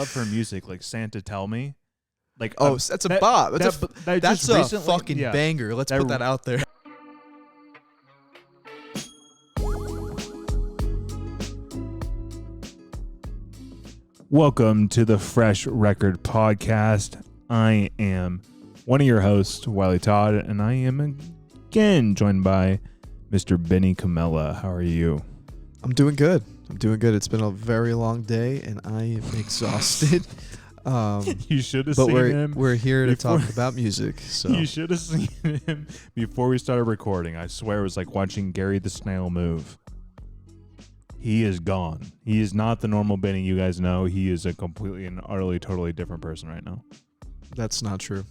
love her music, like Santa Tell Me. Like, that's a bop. That's a fucking banger. Let's put that out there. Welcome to the Fresh Record Podcast. I am one of your hosts, Wiley Todd, and I am again joined by Mr. Benny Cumella. How are you? I'm doing good. It's been a very long day, and I am exhausted. You should have seen him. We're here to talk about music. So you should have seen him before we started recording. I swear it was like watching Gary the Snail move. He is gone. He is not the normal Benny you guys know. He is a completely and utterly, totally different person right now. That's not true.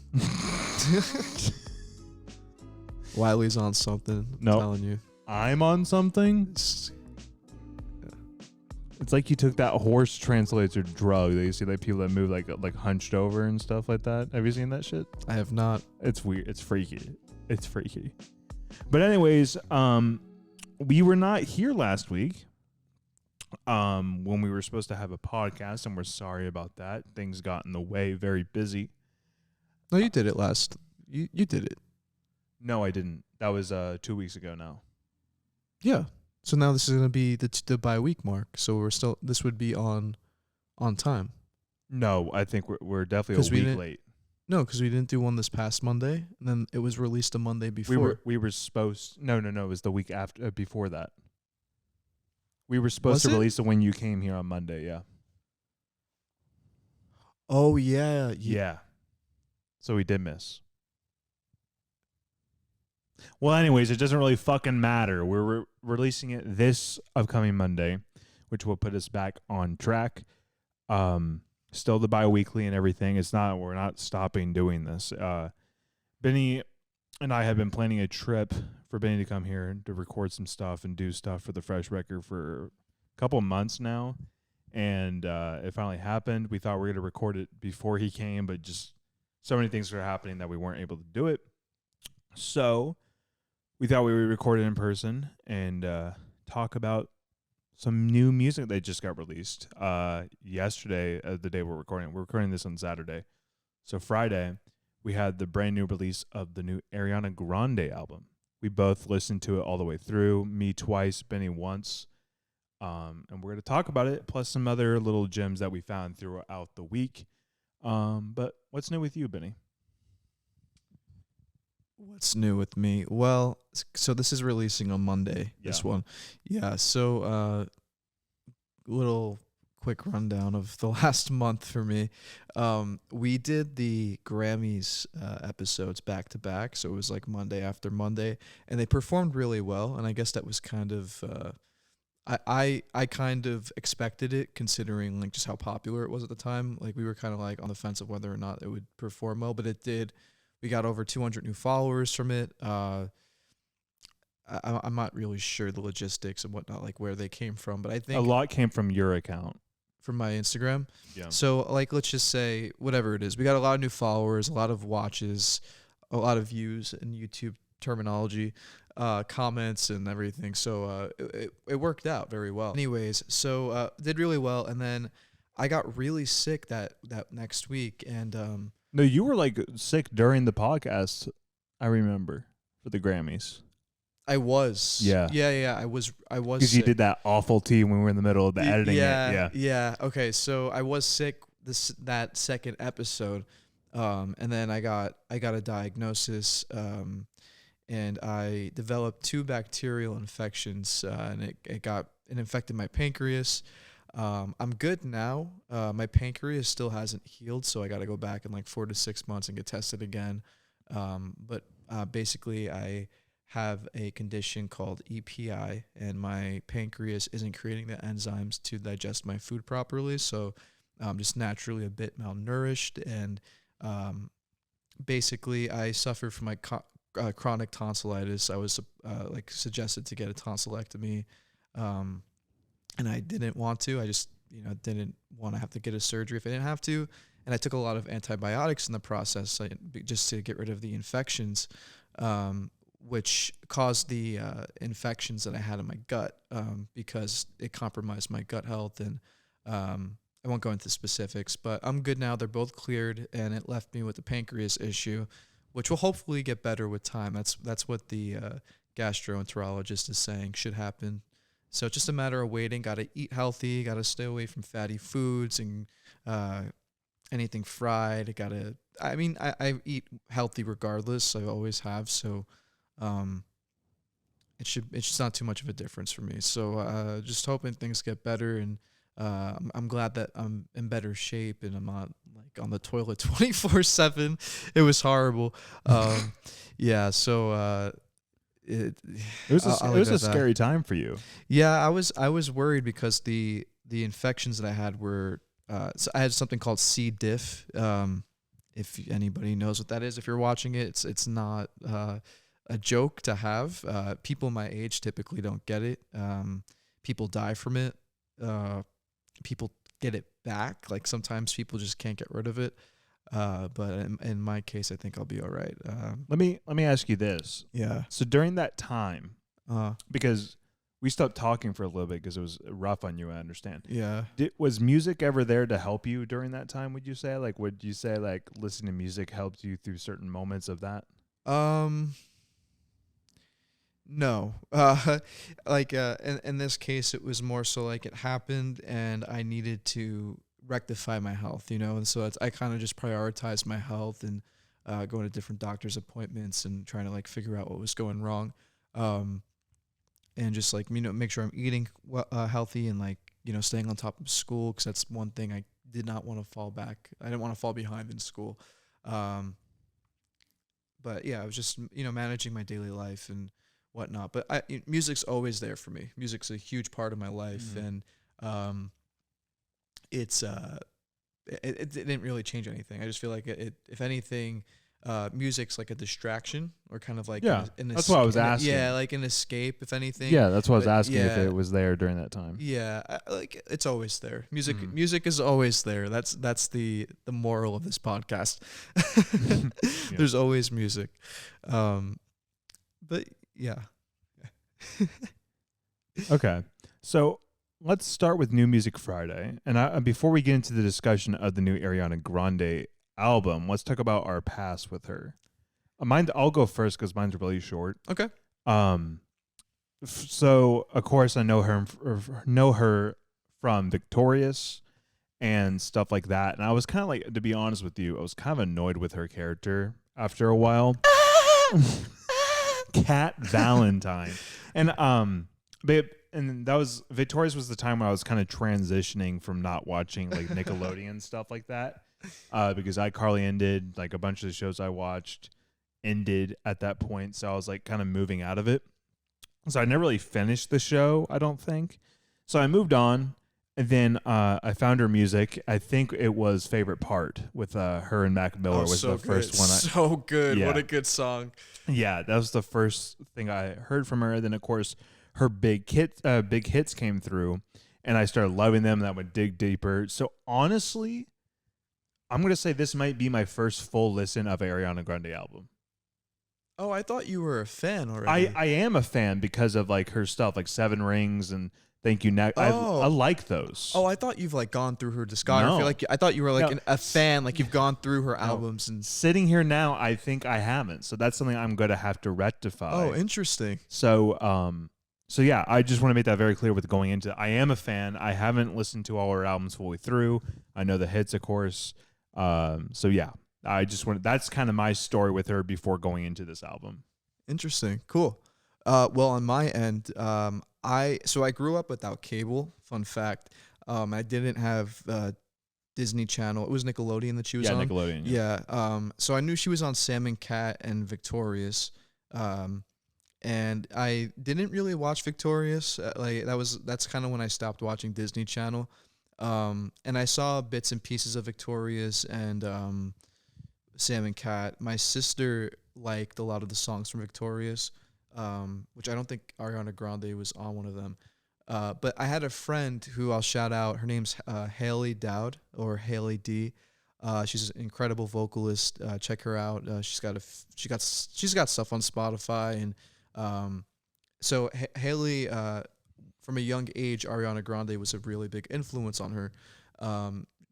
Wiley's on something. I'm telling you. I'm on something? It's like you took that horse translator drug that you see like people that move like hunched over and stuff like that. Have you seen that shit? I have not. It's weird. It's freaky. But anyways, we were not here last week. When we were supposed to have a podcast, and we're sorry about that. Things got in the way, very busy. No, you did it last. You did it. No, I didn't. That was 2 weeks ago now. Yeah. So now this is going to be the bi-week mark. So this would be on time. No, I think we're definitely a week late. No, because we didn't do one this past Monday, and then it was released a Monday before. We were supposed. No. It was the week after before that. We were supposed to release it when you came here on Monday, yeah. Oh, yeah. Yeah. So we did miss. Well, anyways, it doesn't really fucking matter. We're releasing it this upcoming Monday, which will put us back on track. Still the bi-weekly and everything. We're not stopping doing this. Benny and I have been planning a trip for Benny to come here to record some stuff and do stuff for the Fresh Record for a couple of months now. And it finally happened. We thought we were going to record it before he came, but just so many things were happening that we weren't able to do it. So we thought we would record it in person and talk about some new music that just got released yesterday, the day we're recording. We're recording this on Saturday. So Friday, we had the brand new release of the new Ariana Grande album. We both listened to it all the way through, me twice, Benny once. And we're going to talk about it, plus some other little gems that we found throughout the week. But what's new with you, Benny? What's new with me? Well, so this is releasing on Monday, this one. Yeah, so little quick rundown of the last month for me. We did the Grammys episodes back to back, so it was like Monday after Monday, and they performed really well, and I guess that was kind of I kind of expected it, considering like just how popular it was at the time. Like we were kind of like on the fence of whether or not it would perform well, but it did. We got over 200 new followers from it. I'm not really sure the logistics and whatnot, like where they came from, but I think a lot came from your account. From my Instagram. Yeah. So like, let's just say whatever it is, we got a lot of new followers, a lot of watches, a lot of views in YouTube terminology, comments and everything. So it worked out very well. Anyways, so did really well, and then I got really sick that next week, and No, you were like sick during the podcast, I remember, for the Grammys. I was. Yeah. I was because you did that awful tea when we were in the middle of the editing. Yeah. Okay, so I was sick that second episode, and then I got a diagnosis, and I developed 2 bacterial infections, and it infected my pancreas. I'm good now. My pancreas still hasn't healed, so I got to go back in like 4 to 6 months and get tested again. But basically, I have a condition called EPI, and my pancreas isn't creating the enzymes to digest my food properly, so I'm just naturally a bit malnourished, and basically I suffer from my chronic tonsillitis. I was suggested to get a tonsillectomy, and I didn't want to. I just didn't want to have to get a surgery if I didn't have to, and I took a lot of antibiotics in the process just to get rid of the infections. Which caused the infections that I had in my gut, because it compromised my gut health, and I won't go into specifics, but I'm good now. They're both cleared, and it left me with the pancreas issue, which will hopefully get better with time. That's what the gastroenterologist is saying should happen. So it's just a matter of waiting. Got to eat healthy. Got to stay away from fatty foods and anything fried. I eat healthy regardless. I always have. So it's just not too much of a difference for me. So just hoping things get better, and I'm glad that I'm in better shape and I'm not like on the toilet 24/7. It was horrible. Yeah. So it was a scary time for you. Yeah, I was worried because the infections that I had were so I had something called C. diff. If anybody knows what that is, if you're watching it, it's not a joke to have. People my age typically don't get it. People die from it. People get it back. Like sometimes people just can't get rid of it. But in my case, I think I'll be all right. Let me ask you this. Yeah. So during that time, because we stopped talking for a little bit because it was rough on you, I understand. Yeah. Was music ever there to help you during that time, would you say? Like, would you say, like, listening to music helped you through certain moments of that? No. In this case, it was more so like it happened and I needed to rectify my health, and so I kind of just prioritized my health and going to different doctor's appointments and trying to like figure out what was going wrong. And just like, make sure I'm eating healthy and like, staying on top of school, because that's one thing I did not want to fall back. I didn't want to fall behind in school. But yeah, I was just, managing my daily life and whatnot. But music's always there for me. Music's a huge part of my life. And it didn't really change anything. I just feel like it if anything, music's like a distraction or kind of like that's what I was asking. Like an escape, if anything. Yeah, that's what I was asking, if it was there during that time. Yeah, like it's always there. Music is always there. That's the moral of this podcast. There's always music. But yeah. Okay, so let's start with New Music Friday. And before we get into the discussion of the new Ariana Grande album, let's talk about our past with her. I'll go first because mine's really short. Okay. So of course I know her from Victorious and stuff like that. And I was kind of like, to be honest with you, I was kind of annoyed with her character after a while. Cat Valentine. And and that was Victorious was the time when I was kind of transitioning from not watching like Nickelodeon stuff like that, because iCarly ended, like a bunch of the shows I watched ended at that point, so I was like kind of moving out of it. So I never really finished the show, I don't think. So I moved on, and then I found her music. I think it was Favorite Part with her and Mac Miller was the first one. So good. Yeah. What a good song. Yeah, that was the first thing I heard from her. Then of course her big hits came through, and I started loving them, and I would dig deeper. So honestly, I'm going to say this might be my first full listen of Ariana Grande album. Oh, I thought you were a fan already. I am a fan because of like her stuff, like Seven Rings and Thank You Next. I like those. Oh, I thought you've like gone through her discography. No. Like I thought you were like a fan, like you've gone through her albums. And sitting here now, I think I haven't. So that's something I'm going to have to rectify. Oh, interesting. So yeah, I just want to make that very clear with going into it. I am a fan. I haven't listened to all her albums fully through. I know the hits, of course. So yeah, that's kind of my story with her before going into this album. Interesting. Cool. Well, on my end, I grew up without cable. Fun fact. I didn't have Disney Channel. It was Nickelodeon that she was on. Yeah, Nickelodeon. Yeah. So I knew she was on Sam and Cat and Victorious. And I didn't really watch Victorious. That's kind of when I stopped watching Disney Channel. And I saw bits and pieces of Victorious and Sam and Cat. My sister liked a lot of the songs from Victorious, which I don't think Ariana Grande was on one of them. But I had a friend who I'll shout out. Her name's Haley Dowd, or Haley D. She's an incredible vocalist. Check her out. She's got stuff on Spotify, and so Haley, from a young age, Ariana Grande was a really big influence on her.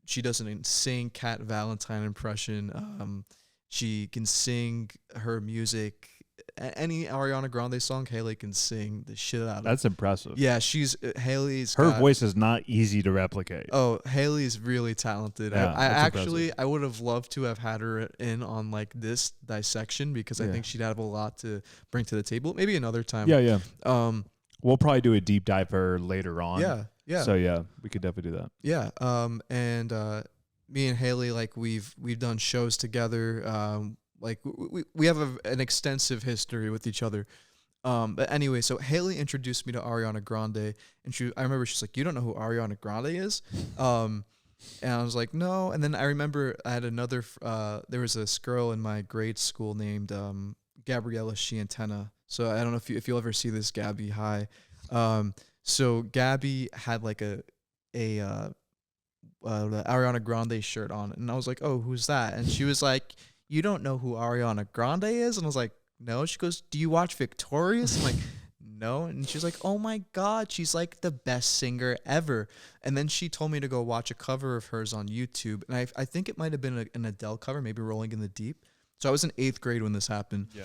She doesn't sing Cat Valentine impression. She can sing her music. Any Ariana Grande song, Haley can sing the shit out of. That's impressive. Yeah, Haley's. Her voice is not easy to replicate. Oh, Haley's really talented. Yeah, I would have loved to have had her in on like this dissection because I think she'd have a lot to bring to the table. Maybe another time. Yeah. We'll probably do a deep dive for her later on. Yeah. So yeah, we could definitely do that. Yeah. And me and Haley, like we've done shows together. Like we have an extensive history with each other. But anyway, so Haley introduced me to Ariana Grande, and I remember she's like, "You don't know who Ariana Grande is?" And I was like, "No." And then I remember I had another. There was this girl in my grade school named Gabriella Shiantena. So I don't know if you'll ever see this, Gabby. Hi. So Gabby had like the Ariana Grande shirt on, and I was like, "Oh, who's that?" And she was like, "You don't know who Ariana Grande is?" And I was like, "No." She goes, "Do you watch Victorious?" I'm like, "No." And she's like, "Oh my God, she's like the best singer ever." And then she told me to go watch a cover of hers on YouTube. And I think it might have been an Adele cover, maybe Rolling in the Deep. So I was in 8th grade when this happened. Yeah.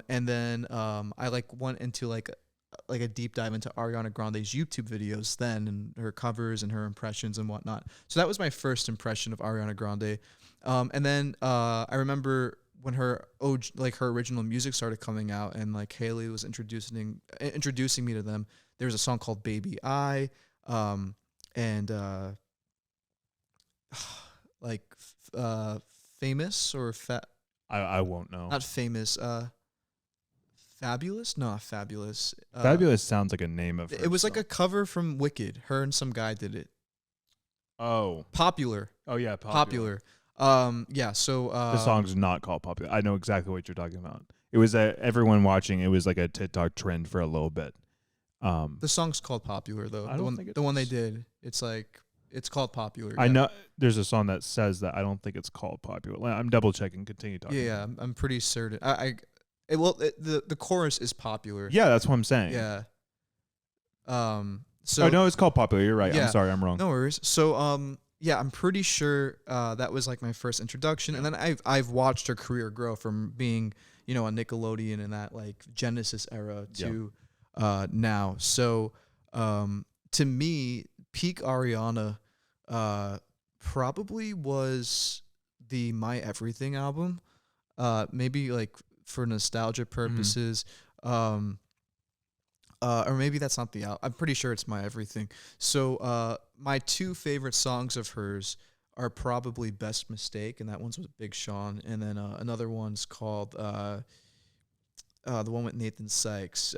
And then I like went into like a deep dive into Ariana Grande's YouTube videos then, and her covers and her impressions and whatnot. So that was my first impression of Ariana Grande. And then I remember when her original music started coming out, and like Haley was introducing me to them. There was a song called Baby I, and Famous or I won't know. not Famous. Fabulous? No, not Fabulous. Fabulous sounds like a name of. It was like a cover from Wicked. Her and some guy did it. Oh. Popular. Oh yeah, Popular. Yeah. So the song's not called Popular. I know exactly what you're talking about. It was everyone watching. It was like a TikTok trend for a little bit. The song's called Popular though. I don't think the one they did. It's called Popular. I know there's a song that says that. I don't think it's called Popular. I'm double checking. Continue talking. Yeah, I'm pretty certain. The chorus is Popular. Yeah, that's what I'm saying. Yeah. So no, it's called Popular. You're right. Yeah, I'm sorry, I'm wrong. No worries. So yeah, I'm pretty sure that was like my first introduction, and then I've watched her career grow from being on Nickelodeon in that like Genesis era to now. So to me, peak Ariana probably was the My Everything album. Maybe like for nostalgia purposes. Or maybe that's not the album. I'm pretty sure it's My Everything. So my two favorite songs of hers are probably Best Mistake, and that one's with Big Sean, and then another one's called the one with Nathan Sykes.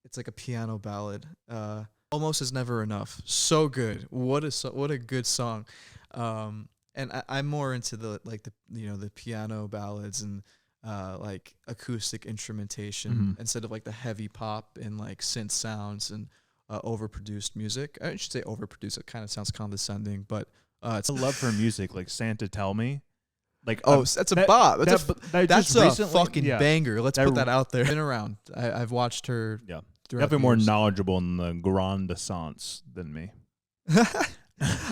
It's like a piano ballad. Almost Is Never Enough. So good. What a good song. And I'm more into the piano ballads and like acoustic instrumentation instead of like the heavy pop and like synth sounds and overproduced music. I should say overproduced. It kind of sounds condescending, but it's I love her music, like Santa Tell Me. Like that's a bop. That's a fucking yeah, banger. Let's put that out there. Been around. I've watched her. Yeah, definitely more knowledgeable in the grande science than me.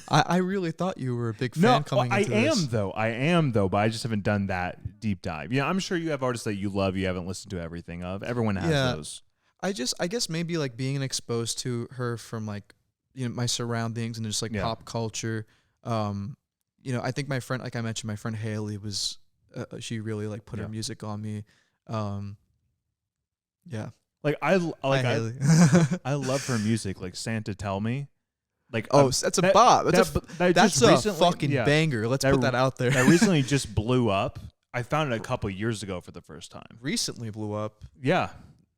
I really thought you were a big fan coming into this. I am though, but I just haven't done that deep dive. Yeah, I'm sure you have artists that you love, you haven't listened to everything of. Everyone has those. I guess maybe like being exposed to her from like my surroundings and just like pop culture. I think my friend, like I mentioned, my friend Haley was she really like put her music on me. Yeah. Like I love her music, like Santa Tell Me. Like that's a bop. That's a fucking banger. Let's put that out there. That recently just blew up. I found it a couple years ago for the first time. Recently blew up. Yeah.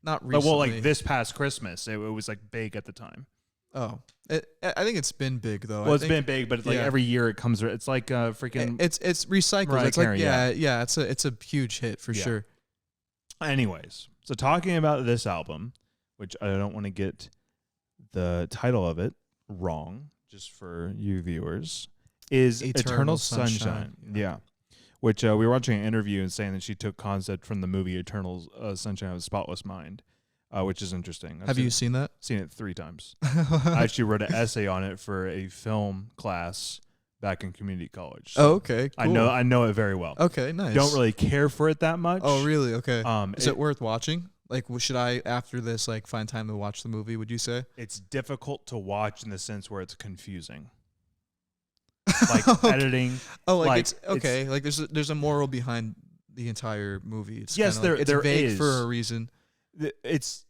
Not recently. Well, like this past Christmas, it was like big at the time. Oh, I think it's been big though. Well, it's been big, but it's like every year it comes. It's like freaking. It's recycled. It's like it's a huge hit for sure. Anyways, so talking about this album, which I don't want to get the title of it wrong, just for you viewers, is Eternal Sunshine. Yeah. Which we were watching an interview and saying that she took concept from the movie Eternal Sunshine of the Spotless Mind. which is interesting. Have you seen that? Seen it 3 times. I actually wrote an essay on it for a film class back in community college. So okay, cool. I know it very well. Okay, nice. Don't really care for it that much. Oh, really? Okay. Is it worth watching? Like, should I, after this, like, find time to watch the movie, would you say? It's difficult to watch in the sense where it's confusing. Like editing. Oh, like it's okay. Like there's a moral behind the entire movie. It's yes, there it's vague is for a reason. It's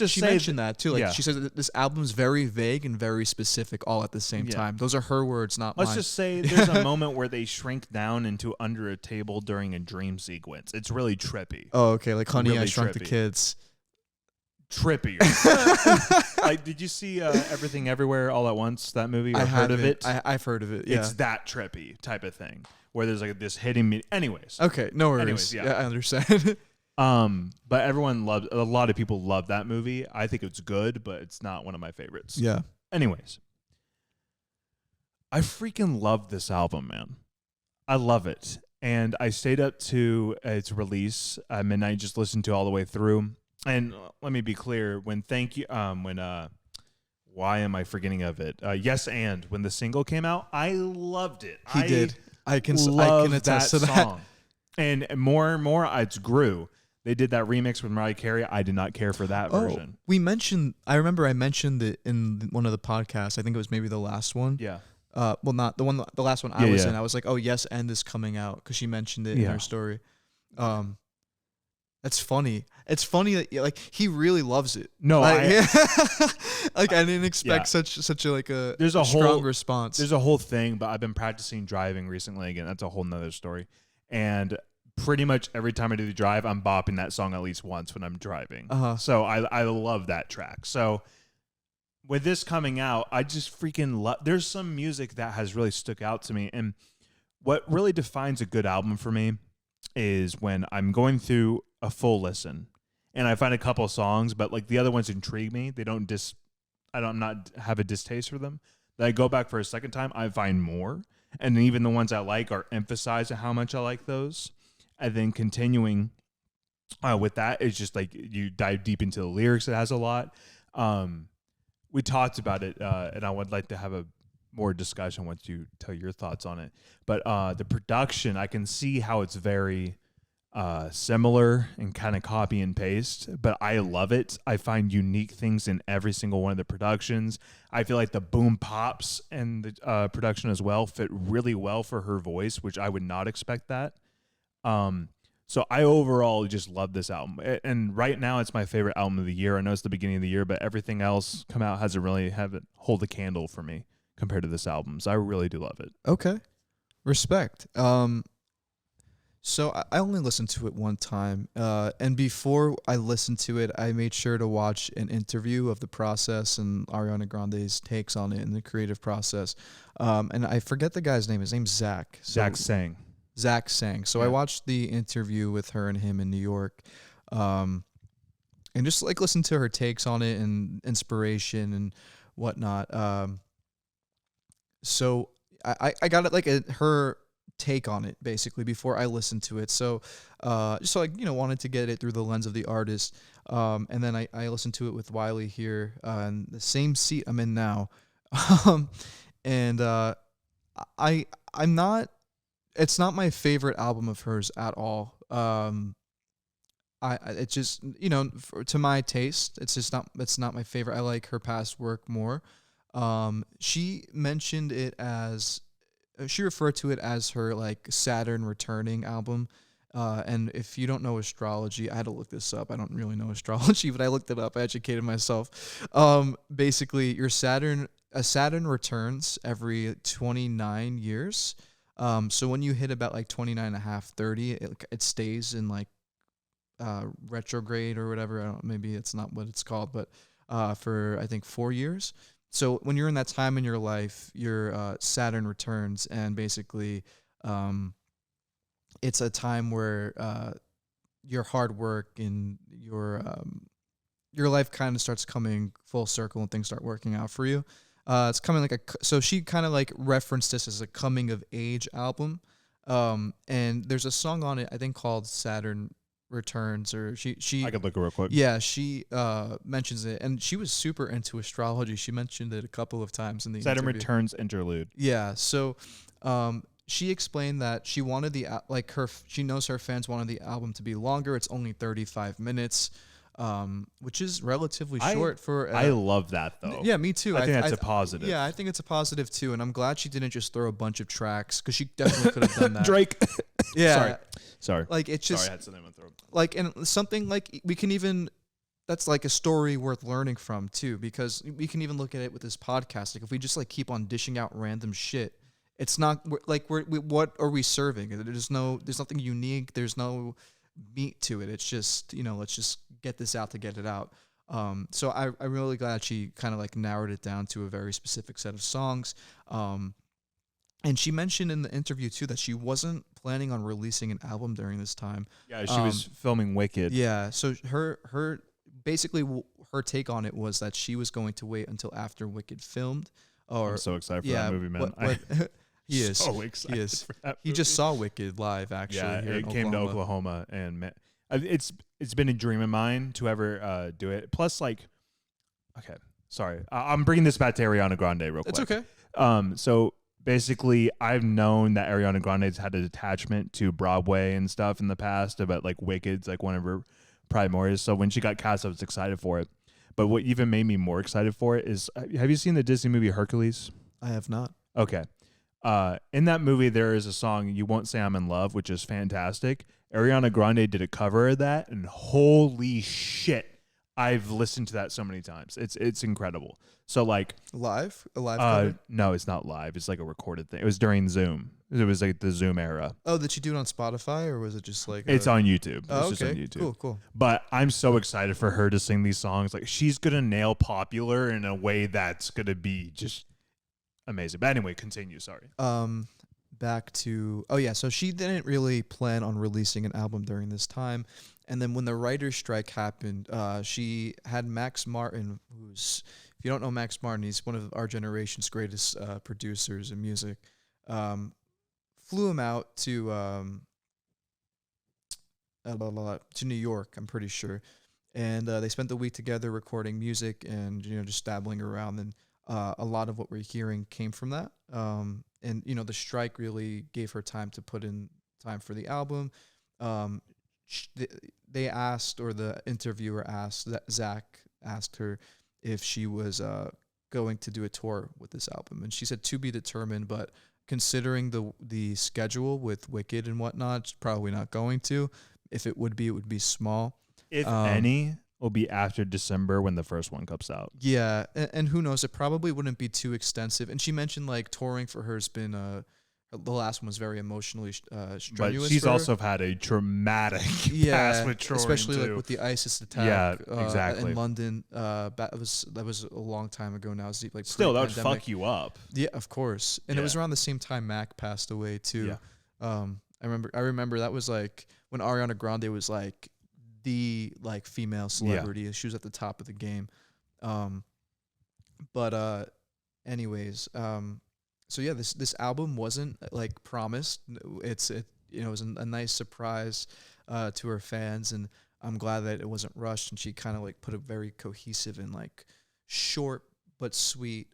she mentioned that too. Like she says that this album's very vague and very specific all at the same time. Those are her words, not mine. Let's just say there's a moment where they shrink down into under a table during a dream sequence. It's really trippy. Oh, okay. Like Honey, really I Shrunk the trippy. Kids. Trippier. Like, did you see Everything Everywhere All at Once? That movie? Or heard of it? I've heard of it. Yeah. It's that trippy type of thing where there's like this hidden. Anyways. Okay. No worries. Anyways, yeah, I understand. But everyone loved. A lot of people love that movie. I think it's good, but it's not one of my favorites. Yeah. Anyways, I freaking love this album, man. I love it, and I stayed up to its release at midnight, just listened to all the way through. And let me be clear, why am I forgetting of it? Yes, and when the single came out, I loved it. He did. I can attest to that. Song. And more and more, it's grew. They did that remix with Mariah Carey. I did not care for that version. I remember I mentioned it in one of the podcasts. I think it was maybe the last one. Yeah. Well, not the one. The last one I was in. I was like, oh, Yes, and is coming out because she mentioned it in her story. That's funny. It's funny that like he really loves it. No, like, I didn't expect such a like a strong response. There's a whole thing, but I've been practicing driving recently. Again, that's a whole nother story. And pretty much every time I do the drive, I'm bopping that song at least once when I'm driving. So I love that track. So with this coming out, I just freaking love. There's some music that has really stuck out to me, and what really defines a good album for me is when I'm going through a full listen and I find a couple of songs, but like the other ones intrigue me. They don't I'm not have a distaste for them. Then I go back for a second time, I find more. And even the ones I like are emphasized how much I like those. And then continuing with that is just like you dive deep into the lyrics. It has a lot. We talked about it, and I would like to have a more discussion once you tell your thoughts on it. But the production, I can see how it's very similar and kind of copy and paste, but I love it. I find unique things in every single one of the productions. I feel like the boom pops and the production as well fit really well for her voice, which I would not expect that. So I overall just love this album. And right now it's my favorite album of the year. I know it's the beginning of the year, but everything else come out hasn't really hold a candle for me compared to this album. So I really do love it. Okay. Respect. So I only listened to it one time, and before I listened to it, I made sure to watch an interview of the process and Ariana Grande's takes on it and the creative process. And I forget the guy's name. His name's Zach. Zach Sang. Zach Sang. So I watched the interview with her and him in New York, and just like listened to her takes on it and inspiration and whatnot. So I got it like her take on it basically before I listened to it. So just like, wanted to get it through the lens of the artist. And then I listened to it with Wiley here in the same seat I'm in now. And it's not my favorite album of hers at all. It's just, to my taste, it's not my favorite. I like her past work more. She mentioned it as, she referred to it as her like Saturn returning album. And if you don't know astrology, I had to look this up. I don't really know astrology, but I looked it up. I educated myself. Basically Saturn returns every 29 years. So when you hit about like 29 and a half, 30, it stays in like, retrograde or whatever. I don't, maybe it's not what it's called, but, for I think 4 years. So when you're in that time in your life, your Saturn returns, and basically it's a time where your hard work and your life kind of starts coming full circle and things start working out for you. It's coming like so she kind of like referenced this as a coming of age album. And there's a song on it, I think called Saturn returns, or she I could look it real quick. yeah, she mentions it, and she was super into astrology. She mentioned it a couple of times in the Saturn interview. Returns interlude. Yeah, so she explained that she wanted she knows her fans wanted the album to be longer. It's only 35 minutes, which is relatively short for. I love that though. Yeah, me too. I think that's a positive. Yeah, I think it's a positive too, and I'm glad she didn't just throw a bunch of tracks, because she definitely could have done that. Drake. Yeah, Sorry. like it's just Sorry, I had something in my throat. like, and something like we can even. That's like a story worth learning from too, because we can even look at it with this podcast. Like if we just like keep on dishing out random shit, it's not what are we serving? There's nothing unique. There's no meat to it. It's just, let's just get this out to get it out. So I'm really glad she kind of like narrowed it down to a very specific set of songs. And she mentioned in the interview too that she wasn't planning on releasing an album during this time. Yeah, she was filming Wicked. Yeah, so her basically her take on it was that she was going to wait until after Wicked filmed. I'm so excited for that movie, man. He is so excited. He is. For that He just saw Wicked live, actually. Yeah, here it in came to Oklahoma, and man, it's been a dream of mine to ever do it. Plus, like, okay, sorry, I'm bringing this back to Ariana Grande real quick. It's okay. So basically, I've known that Ariana Grande's had an attachment to Broadway and stuff in the past, but like Wicked's like one of her primary. So when she got cast, I was excited for it. But what even made me more excited for it is, have you seen the Disney movie Hercules? I have not. Okay. In that movie, there is a song, You Won't Say I'm in Love, which is fantastic. Ariana Grande did a cover of that, and holy shit, I've listened to that so many times. It's incredible. So like A live cover? No, it's not live. It's like a recorded thing. It was during Zoom. It was like the Zoom era. Oh, did you do it on Spotify, or was it just like it's on YouTube. Oh, it's okay. just on YouTube. Cool. But I'm so excited for her to sing these songs. Like she's gonna nail popular in a way that's gonna be just amazing. But anyway, continue. Sorry. Back to so she didn't really plan on releasing an album during this time, and then when the writer's strike happened, she had Max Martin, who's, if you don't know Max Martin, he's one of our generation's greatest producers in music. Flew him out to New York, I'm pretty sure, and they spent the week together recording music and just dabbling around. And a lot of what we're hearing came from that. And the strike really gave her time to put in time for the album. They asked, or the interviewer asked, Zach asked her if she was going to do a tour with this album, and she said to be determined, but considering the schedule with Wicked and whatnot, it's probably not going to. If it would be small. If any, will be after December when the first one comes out. Yeah, and who knows? It probably wouldn't be too extensive. And she mentioned like touring for her has been the last one was very emotionally strenuous. But she's also had a traumatic past with touring, especially too. like with the ISIS attack. Yeah, exactly. In London, that was a long time ago now. It's like still, that would fuck you up. Yeah, of course. And it was around the same time Mac passed away too. Yeah. I remember that was like when Ariana Grande was like the like female celebrity. Yeah. She was at the top of the game. Anyways, so yeah, this album wasn't like promised. It was a nice surprise to her fans, and I'm glad that it wasn't rushed, and she kind of like put a very cohesive and like short but sweet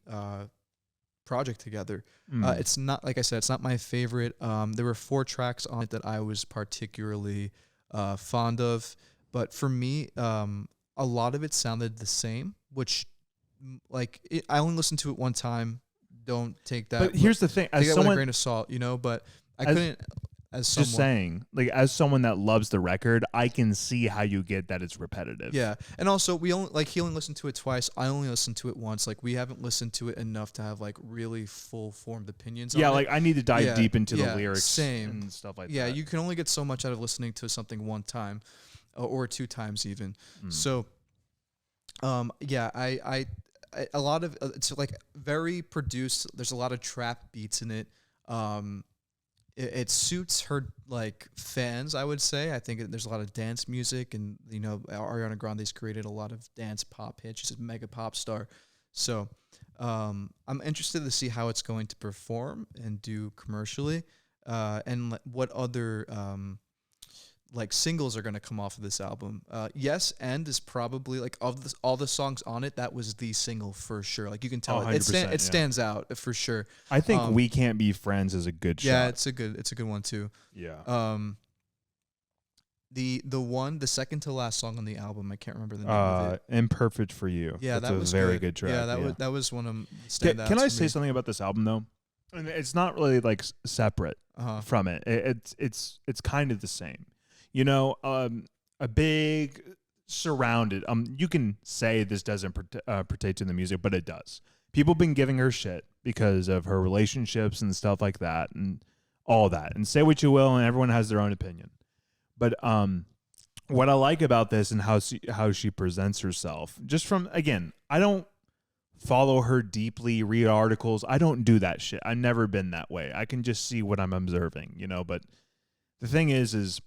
project together. It's not, like I said, it's not my favorite. There were 4 tracks on it that I was particularly fond of, but for me, a lot of it sounded the same, which I only listened to it one time. Don't take that. But here's the thing: as someone, with a grain of salt, but I couldn't. As someone, just saying, like as someone that loves the record, I can see how you get that it's repetitive. Yeah, and also he only listened to it twice. I only listened to it once. Like we haven't listened to it enough to have like really full formed opinions. Yeah, on like it. I need to dive deep into the lyrics, and stuff like that. Yeah, you can only get so much out of listening to something one time, or 2 times even. So, I a lot of it's like very produced. There's a lot of trap beats in it. It suits her like fans, I would say. I think there's a lot of dance music, and Ariana Grande's created a lot of dance pop hits. She's a mega pop star, so I'm interested to see how it's going to perform and do commercially, and what other like singles are gonna come off of this album. Yes, and is probably like of all the songs on it, that was the single for sure. Like you can tell it 100%, stands out for sure. I think We Can't Be Friends is a good Yeah, shot. it's a good one too. Yeah. The second to last song on the album, I can't remember the name of it. Imperfect for You. Yeah, that's that a was very good track. Yeah, that was one of the standouts. Can I for say me. something about this album though? And it's not really like separate from it. It's kind of the same. You know, a big surrounded. You can say this doesn't pertain to the music, but it does. People been giving her shit because of her relationships and stuff like that, and all that. And say what you will, and everyone has their own opinion. But what I like about this and how she presents herself, just from, again, I don't follow her deeply, read articles. I don't do that shit. I've never been that way. I can just see what I'm observing, you know. But the thing is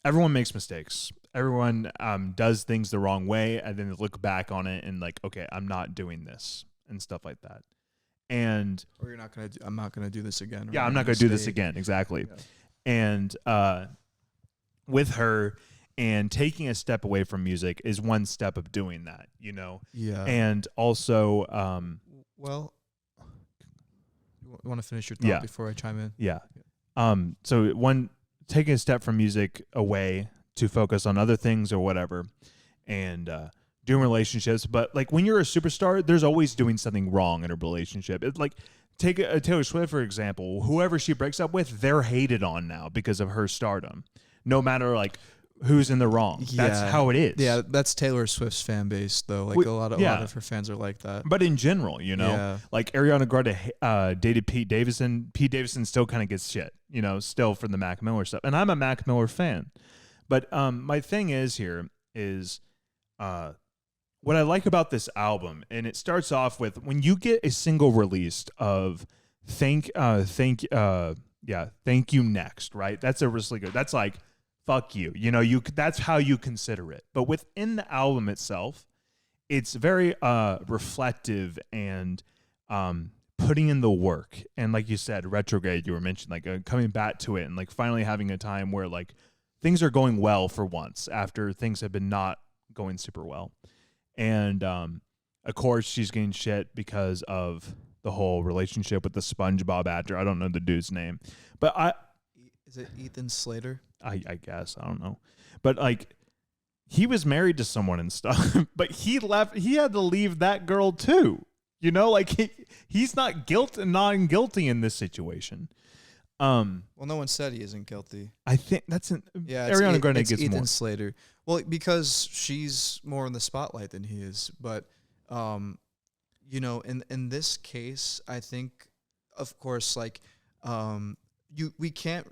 everyone makes mistakes. Everyone does things the wrong way, and then they look back on it and like, okay, I'm not doing this and stuff like that. And or I'm not gonna do this again. Yeah, I'm not gonna do this again. Exactly. Yeah. And with her and taking a step away from music is one step of doing that, you know? Yeah. And also, well, you want to finish your thought before I chime in? Yeah. So taking a step from music away to focus on other things or whatever, and doing relationships. But like when you're a superstar, there's always doing something wrong in a relationship. It's like, take a Taylor Swift, for example. Whoever she breaks up with, they're hated on now because of her stardom. No matter like who's in the wrong. Yeah. That's how it is. Yeah, that's Taylor Swift's fan base though. Like a lot of her fans are like that. But in general, you know, like Ariana Grande dated Pete Davidson. Pete Davidson still kind of gets shit, you know, still for the Mac Miller stuff. And I'm a Mac Miller fan. But my thing is what I like about this album, and it starts off with when you get a single released of Thank You Next, right? That's a really good. That's like fuck you. You know, that's how you consider it. But within the album itself, it's very reflective and putting in the work. And like you said, retrograde, you were mentioning, like coming back to it and like finally having a time where like things are going well for once after things have been not going super well. And of course, she's getting shit because of the whole relationship with the SpongeBob actor. I don't know the dude's name, but is it Ethan Slater? I guess I don't know, but like he was married to someone and stuff, but he left. He had to leave that girl too. You know, like he's not non-guilty in this situation. Well, no one said he isn't guilty. I think that's Ariana Grande gets Ethan more. Slater. Well, because she's more in the spotlight than he is. But, you know, in this case, I think, of course, like, we can't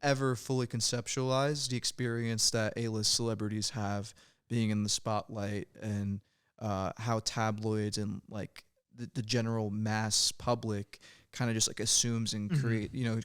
ever fully conceptualize the experience that A-list celebrities have being in the spotlight and how tabloids and like the general mass public kind of just like assumes and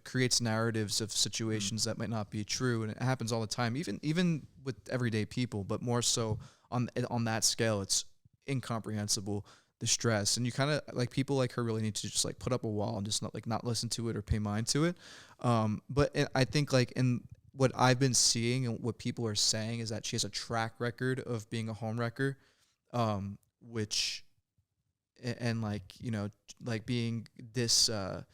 creates narratives of situations that might not be true, and it happens all the time, even with everyday people, but more so on that scale. It's incomprehensible, the stress, and you kind of like people like her really need to just like put up a wall and just not listen to it or pay mind to it. But I think like in what I've been seeing and what people are saying is that she has a track record of being a homewrecker, which. And like, you know, like being disloyal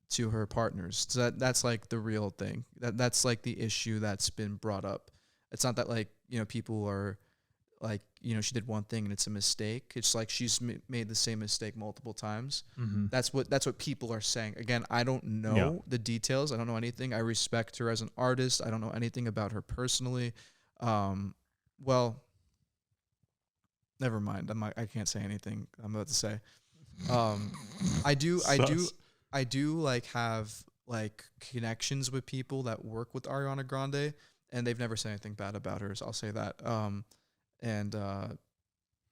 to her partners. So that's like the real thing. That's like the issue that's been brought up. It's not that like, you know, people are like, you know, she did one thing and it's a mistake. It's like she's made the same mistake multiple times. Mm-hmm. That's what people are saying. Again, I don't know the details. I don't know anything. I respect her as an artist. I don't know anything about her personally. Well, never mind. I can't say anything I'm about to say. I do like have like connections with people that work with Ariana Grande, and they've never said anything bad about her. So I'll say that.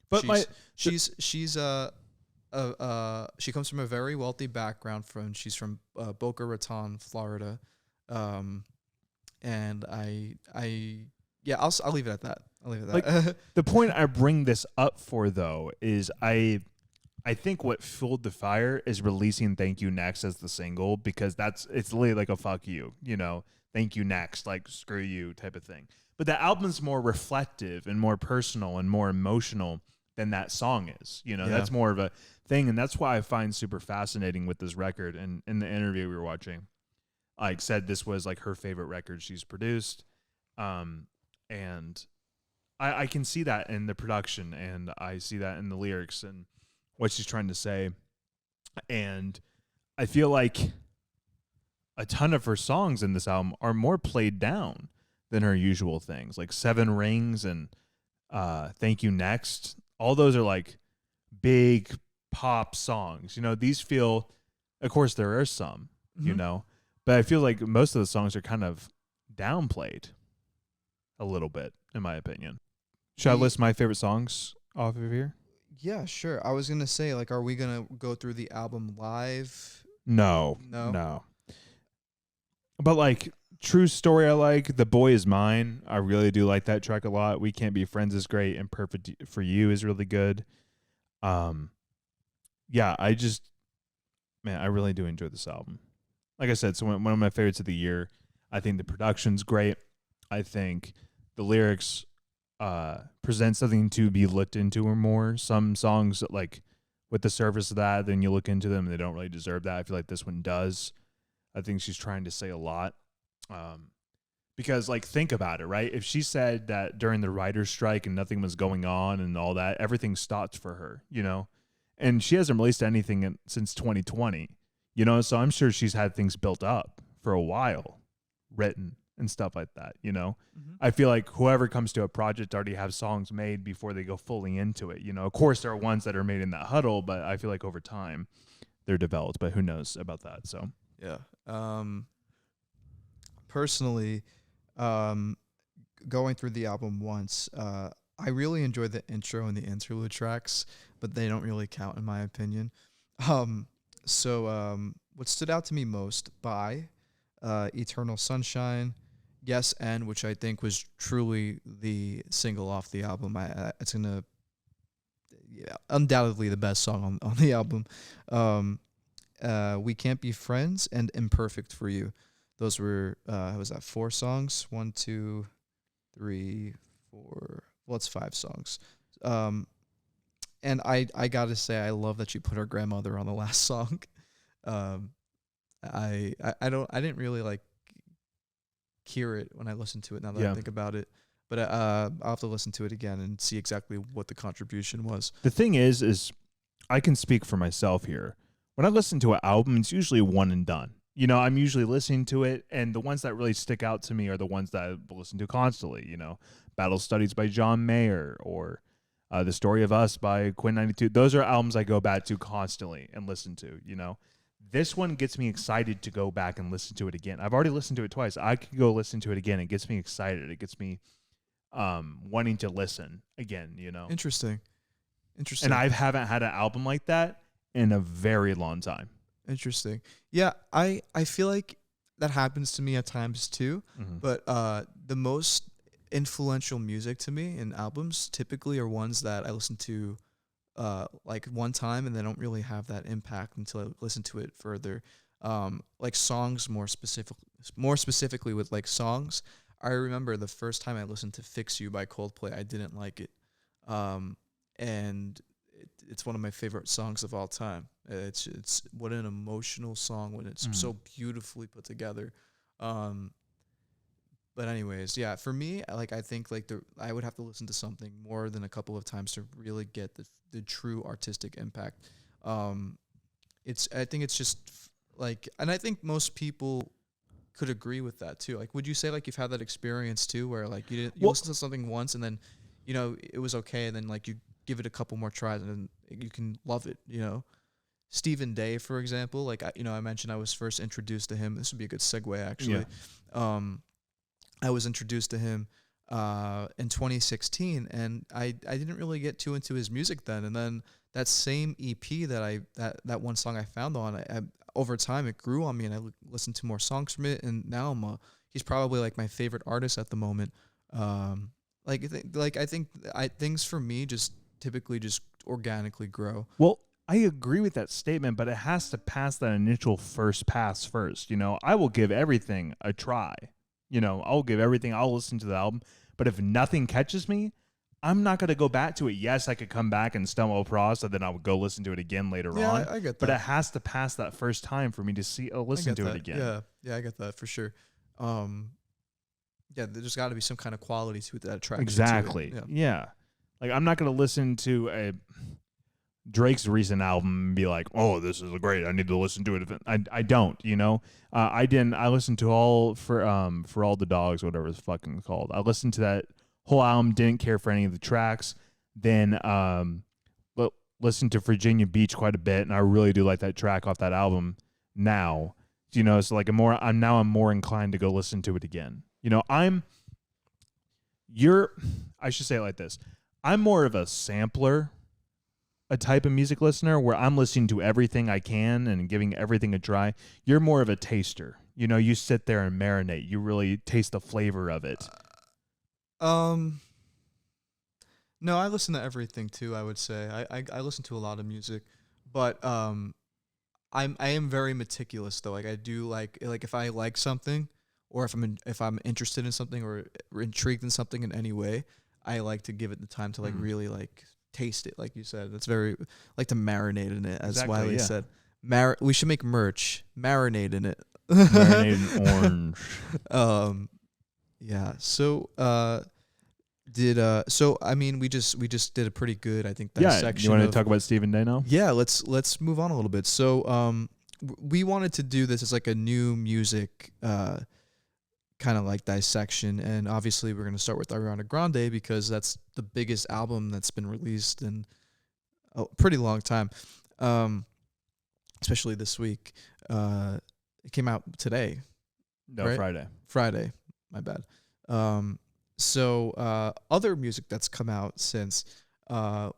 But she comes from a very wealthy background. She's from Boca Raton, Florida, and I'll leave it at that. Like, the point I bring this up for though is I I think what fueled the fire is releasing Thank You Next as the single, because it's literally like a fuck you, thank you next, like screw you type of thing. But the album's more reflective and more personal and more emotional than that song is. That's more of a thing. And that's why I find super fascinating with this record. And in the interview we were watching, like said this was like her favorite record she's produced. And I can see that in the production, and I see that in the lyrics and what she's trying to say. And I feel like a ton of her songs in this album are more played down than her usual things, like Seven Rings and Thank You Next. All those are like big pop songs. These feel, of course there are some, but I feel like most of the songs are kind of downplayed a little bit, in my opinion. Should I list my favorite songs off of here? Yeah, sure. I was going to say, like, are we going to go through the album live? No. But like, True Story I like. The Boy Is Mine. I really do like that track a lot. We Can't Be Friends is great, and Perfect for You is really good. Yeah, I really do enjoy this album. Like I said, so one of my favorites of the year. I think the production's great. I think the lyrics present something to be looked into or more. Some songs, like, with the surface of that, then you look into them and they don't really deserve that. I feel like this one does. I think she's trying to say a lot. Because, like, think about it, right? If she said that during the writer's strike and nothing was going on and all that, everything stopped for her, And she hasn't released anything since 2020, So I'm sure she's had things built up for a while, written and stuff like that, I feel like whoever comes to a project already have songs made before they go fully into it. Of course, there are ones that are made in that huddle, but I feel like over time they're developed. But who knows about that? So yeah. Personally, going through the album once, I really enjoyed the intro and the interlude tracks, but they don't really count in my opinion. So what stood out to me most by Eternal Sunshine, Yes and, which I think was truly the single off the album. It's undoubtedly the best song on the album. We Can't Be Friends and Imperfect for You. Those were was that 4 songs? 1, 2, 3, 4. Well, it's 5 songs. And I gotta say, I love that she put her grandmother on the last song. I didn't really like hear it when I listened to it, now that I think about it. But I'll have to listen to it again and see exactly what the contribution was. The thing is I can speak for myself here. When I listen to an album, it's usually one and done. I'm usually listening to it, and the ones that really stick out to me are the ones that I listen to constantly. Battle Studies by John Mayer, or The Story of Us by Quinn 92. Those are albums I go back to constantly and listen to, This one gets me excited to go back and listen to it again. I've already listened to it twice. I could go listen to it again. It gets me excited. It gets me wanting to listen again, Interesting. And I haven't had an album like that in a very long time. Interesting. Yeah, I feel like that happens to me at times too. Mm-hmm. But the most influential music to me in albums typically are ones that I listen to like one time and they don't really have that impact until I listen to it further. Like songs more specifically with like songs. I remember the first time I listened to Fix You by Coldplay, I didn't like it. And it's one of my favorite songs of all time. It's what an emotional song when it's so beautifully put together. But anyways, yeah, for me, like I think like I would have to listen to something more than a couple of times to really get the true artistic impact. I think it's just like, and I think most people could agree with that too. Like, would you say like you've had that experience too, where like you listen to something once and then, it was okay, and then like you give it a couple more tries and then you can love it, Stephen Day, for example, like, I mentioned I was first introduced to him. This would be a good segue, actually. Yeah. I was introduced to him in 2016, and I didn't really get too into his music then. And then that same EP that one song I found on, over time it grew on me, and I listened to more songs from it. And now he's probably like my favorite artist at the moment. I think things for me just typically just organically grow. Well, I agree with that statement, but it has to pass that initial first pass first. You know, I will give everything a try. You know, I'll give everything. I'll listen to the album. But if nothing catches me, I'm not going to go back to it. Yes, I could come back and stumble across, and then I would go listen to it again later on. Yeah, I get that. But it has to pass that first time for me to listen to it again. Yeah, I get that for sure. Yeah, there's got to be some kind of quality to it that attracts Exactly. you to it. Yeah. Like, I'm not going to listen to a Drake's recent album and be like, oh, this is great, I need to listen to it. I don't, you know. I listened to all for all the dogs, whatever it's fucking called. I listened to that whole album, didn't care for any of the tracks. Then listened to Virginia Beach quite a bit, and I really do like that track off that album now. You know, it's like I'm more inclined to go listen to it again. You know, I should say it like this. I'm more of a sampler, a type of music listener where I'm listening to everything I can and giving everything a try. You're more of a taster. You know, you sit there and marinate. You really taste the flavor of it. No, I listen to everything too, I would say. I listen to a lot of music, but I am very meticulous though. Like I do like if I like something, or if I'm interested in something or intrigued in something in any way, I like to give it the time to like really like taste it, like you said. That's very like to marinate in it, as Exactly, Wiley said. We should make merch. Marinate in it. Marinated orange. Yeah. So I mean we just did a pretty good, I think, dissection. You want to talk about Stephen Day now? Yeah, let's move on a little bit. So we wanted to do this as like a new music kind of like dissection, and obviously we're going to start with Ariana Grande because that's the biggest album that's been released in a pretty long time, especially this week. It came out today. No, right? Friday, my bad. So other music that's come out since,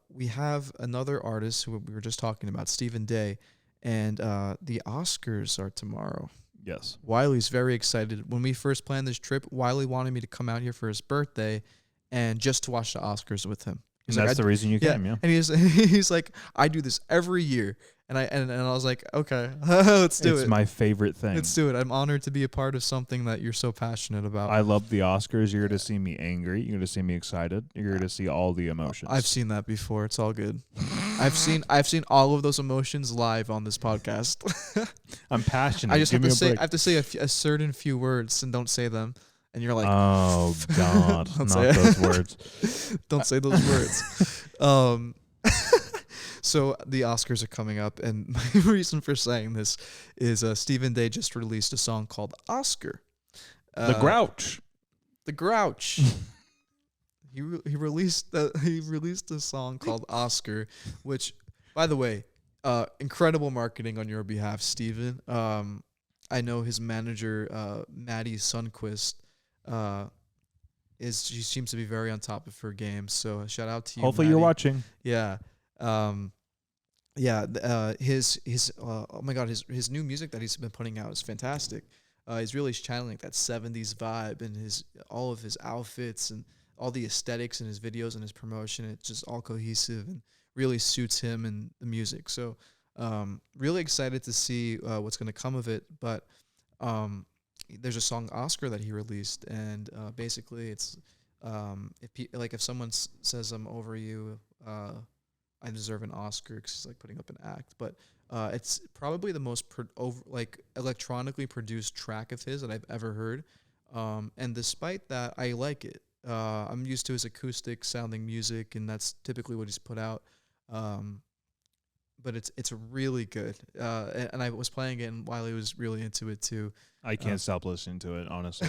we have another artist who we were just talking about, Stephen Day, and the Oscars are tomorrow. Yes. Wiley's very excited. When we first planned this trip, Wiley wanted me to come out here for his birthday and just to watch the Oscars with him. And that's the reason you came, yeah. And he's like, I do this every year. And I was like, okay, let's do it. It's my favorite thing. Let's do it. I'm honored to be a part of something that you're so passionate about. I love the Oscars. You're going to see me angry. You're going to see me excited. You're going to see all the emotions. I've seen that before. It's all good. I've seen all of those emotions live on this podcast. I'm passionate. I just have to say a certain few words and don't say them. And you're like, oh God, not those words. Don't say those words. So the Oscars are coming up, and my reason for saying this is Stephen Day just released a song called Oscar. The Grouch. The Grouch. He released a song called Oscar, which, by the way, incredible marketing on your behalf, Stephen. I know his manager, Maddie Sundquist, she seems to be very on top of her game. So shout out to you. Hopefully Maddie. You're watching. Yeah. His oh my God, his new music that he's been putting out is fantastic. He's really channeling that 70s vibe, and all of his outfits and all the aesthetics in his videos and his promotion. It's just all cohesive and really suits him and the music. So really excited to see what's going to come of it. But there's a song Oscar that he released, and basically it's if someone says I'm over you, I deserve an Oscar, because he's like putting up an act. But it's probably the most electronically produced track of his that I've ever heard. And despite that, I like it. I'm used to his acoustic sounding music, and that's typically what he's put out. But it's really good. And I was playing it, and Wiley was really into it too. I can't stop listening to it, honestly.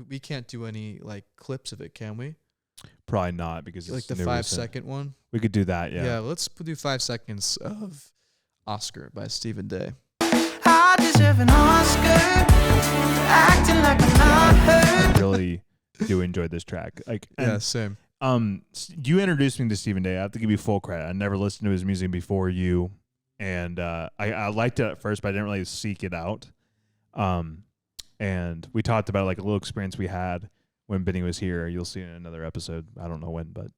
We can't do any like clips of it, can we? Probably not, because like it's the 5-second one. We could do that, yeah. Yeah, let's do 5 seconds of Oscar by Stephen Day. I deserve an Oscar, acting like I'm not hurt. I really do enjoy this track. Same. You introduced me to Stephen Day. I have to give you full credit. I never listened to his music before you, and I liked it at first, but I didn't really seek it out. And we talked about like a little experience we had when Benny was here. You'll see in another episode. I don't know when, but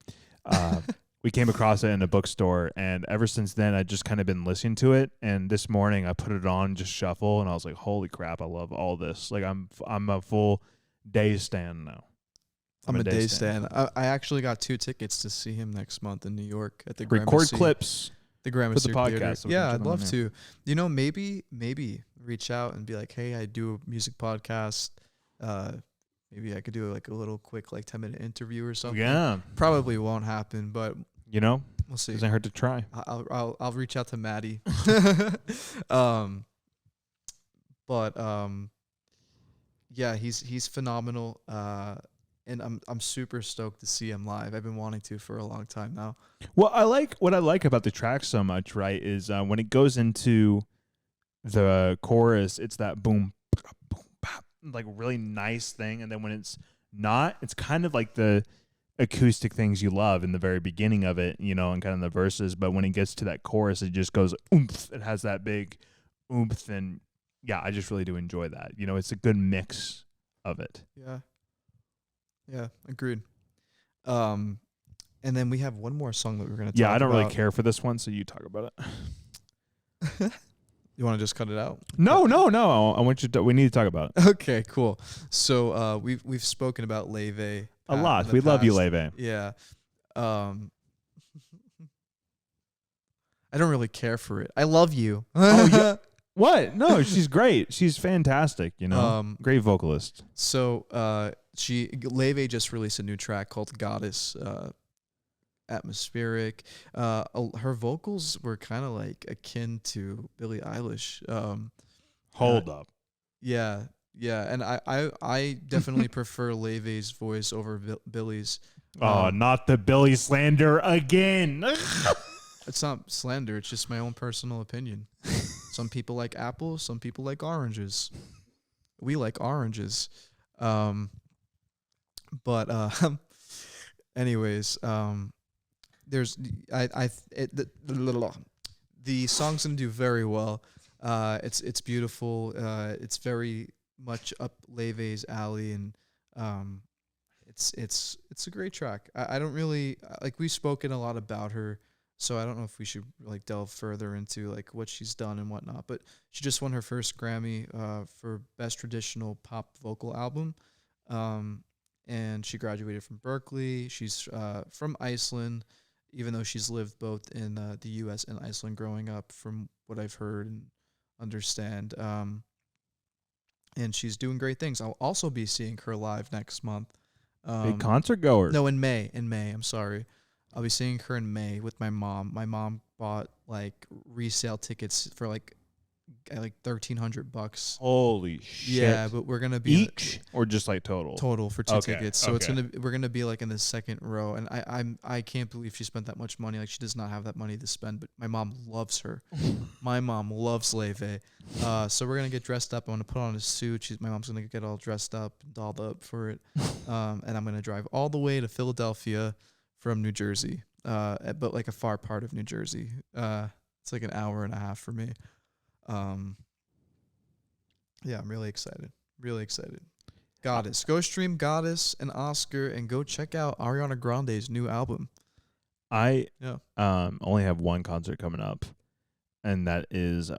we came across it in a bookstore, and ever since then, I just kind of been listening to it. And this morning, I put it on just shuffle, and I was like, "Holy crap, I love all this!" Like I'm a full Day stan now. I'm a Day stan. I actually got 2 tickets to see him next month in New York at the Record Gramercy. clips. The Gramercy for the podcast, Theater. so we can Yeah, check I'd them love out. to. You know, maybe reach out and be like, hey, I do a music podcast. Maybe I could do like a little quick like 10-minute interview or something. Yeah, Probably won't happen, but you know, we'll see. doesn't hurt to try. I'll reach out to Maddie. Yeah, he's phenomenal. And I'm super stoked to see him live. I've been wanting to for a long time now. Well, what I like about the track so much, right, is when it goes into the chorus, it's that boom, boom, bop, like really nice thing, and then when it's not, it's kind of like the acoustic things you love in the very beginning of it, you know, and kind of the verses. But when it gets to that chorus, it just goes oomph. It has that big oomph, and yeah, I just really do enjoy that. You know, it's a good mix of it. Yeah, agreed. And then we have one more song that we're gonna talk Yeah, I don't really about. care for this one, so you talk about it. You want to just cut it out? No. I want you to. We need to talk about it Okay, cool. So we've spoken about Leve a lot. We love you, Leve. Yeah. I don't really care for it. I love you. Oh, yeah. What? No, she's great. She's fantastic. You know, great vocalist. So Leve just released a new track called Goddess. Atmospheric. Her vocals were kind of like akin to Billie Eilish. Hold up. Yeah, and I definitely prefer Leve's voice over Billie's. Oh, not the Billy slander again. It's not slander. It's just my own personal opinion. Some people like apples. Some people like oranges. We like oranges. Anyways, there's the song's gonna do very well. It's beautiful. It's very much up Leve's alley, and it's a great track. I don't really like. We've spoken a lot about her, so I don't know if we should like delve further into like what she's done and whatnot. But she just won her first Grammy for Best Traditional Pop Vocal Album. And she graduated from Berkeley. She's from Iceland, even though she's lived both in the U.S. and Iceland growing up, from what I've heard and understand. And she's doing great things. I'll also be seeing her live next month. Big concert goer. No, in May. I'm sorry. I'll be seeing her in May with my mom. My mom bought like resale tickets for like $1,300. Holy shit. Yeah, but we're gonna be each or just like total for 2 tickets. So okay. we're gonna be like in the second row, and I can't believe she spent that much money. Like, she does not have that money to spend, but my mom loves her. My mom loves Leve. So we're gonna get dressed up. I'm gonna put on a suit. My mom's gonna get all dressed up and dolled up for it. And I'm gonna drive all the way to Philadelphia from New Jersey. But like a far part of New Jersey. It's like an hour and a half for me. Yeah, I'm really excited. Really excited. Goddess. Go stream Goddess and Oscar, and go check out Ariana Grande's new album. I only have one concert coming up, and that is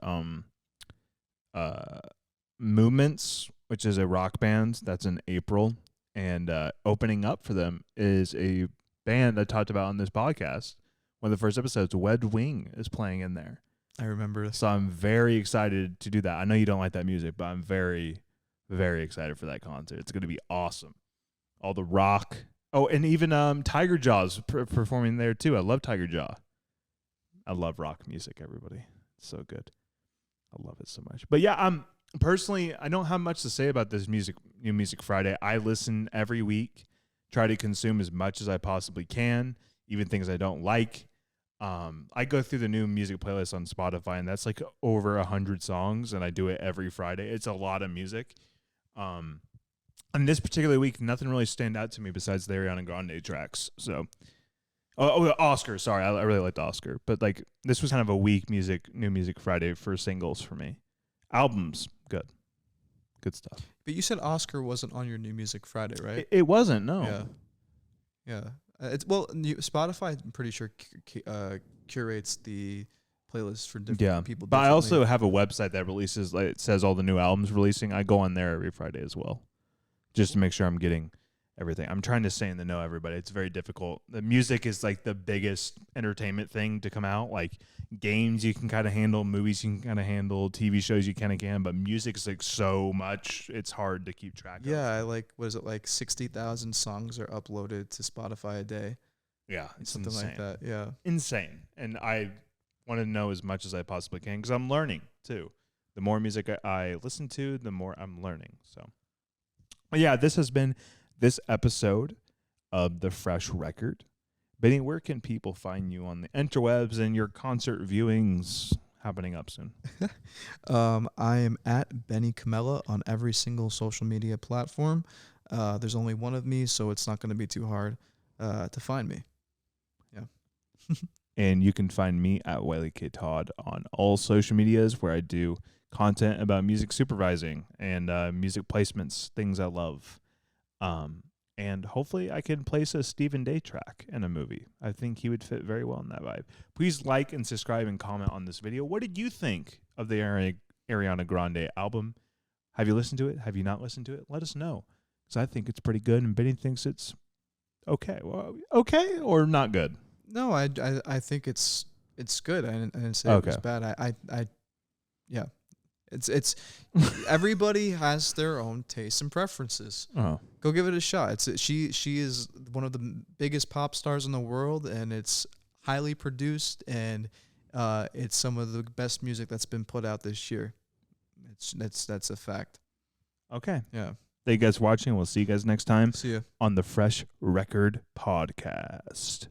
Movements, which is a rock band that's in April, and opening up for them is a band I talked about on this podcast. One of the first episodes, Wed Wing, is playing in there. I remember. So I'm very excited to do that. I know you don't like that music, but I'm very, very excited for that concert. It's going to be awesome. All the rock. Oh, and even Tiger Jaw's performing there too. I love Tiger Jaw. I love rock music, everybody. It's so good. I love it so much. But yeah, personally, I don't have much to say about this New Music Friday. I listen every week, try to consume as much as I possibly can, even things I don't like. I go through the new music playlist on Spotify, and that's like over 100 songs, and I do it every Friday. It's a lot of music. And this particular week, nothing really stand out to me besides the Ariana Grande tracks. So, Oscar, sorry, I really liked Oscar, but like this was kind of a weak New Music Friday for singles for me. Albums, good stuff. But you said Oscar wasn't on your New Music Friday, right? It wasn't, no. Yeah. Spotify, I'm pretty sure curates the playlist for different people. But I also have a website that releases, like, it says all the new albums releasing. I go on there every Friday as well, just to make sure I'm getting everything. I'm trying to stay in the know, everybody. It's very difficult. The music is like the biggest entertainment thing to come out. Like games you can kind of handle, movies you can kind of handle, TV shows you kind of can, but music is like so much. It's hard to keep track of. Yeah, what is it, like 60,000 songs are uploaded to Spotify a day? Yeah, it's something insane. like that. Yeah, insane. And I want to know as much as I possibly can because I'm learning too. The more music I listen to, the more I'm learning. So, but yeah, this has been this episode of The Fresh Record. Benny, where can people find you on the interwebs and your concert viewings happening up soon? I am at Benny Cumella on every single social media platform. There's only one of me, so it's not going to be too hard to find me. Yeah. And you can find me at Wiley K. Todd on all social medias where I do content about music supervising and music placements, things I love. And hopefully I can place a Stephen Day track in a movie. I think he would fit very well in that vibe. Please like and subscribe and comment on this video. What did you think of the Ariana Grande album? Have you listened to it? Have you not listened to it? Let us know. Because I think it's pretty good and Benny thinks it's okay. Well, okay or not good? No, I think it's good. I didn't say it was bad. Yeah. It's everybody has their own tastes and preferences. Uh-huh. Go give it a shot. She is one of the biggest pop stars in the world, and it's highly produced, and it's some of the best music that's been put out this year. That's a fact. Okay. Yeah. Thank you guys for watching. We'll see you guys next time. See ya on the Fresh Record Podcast.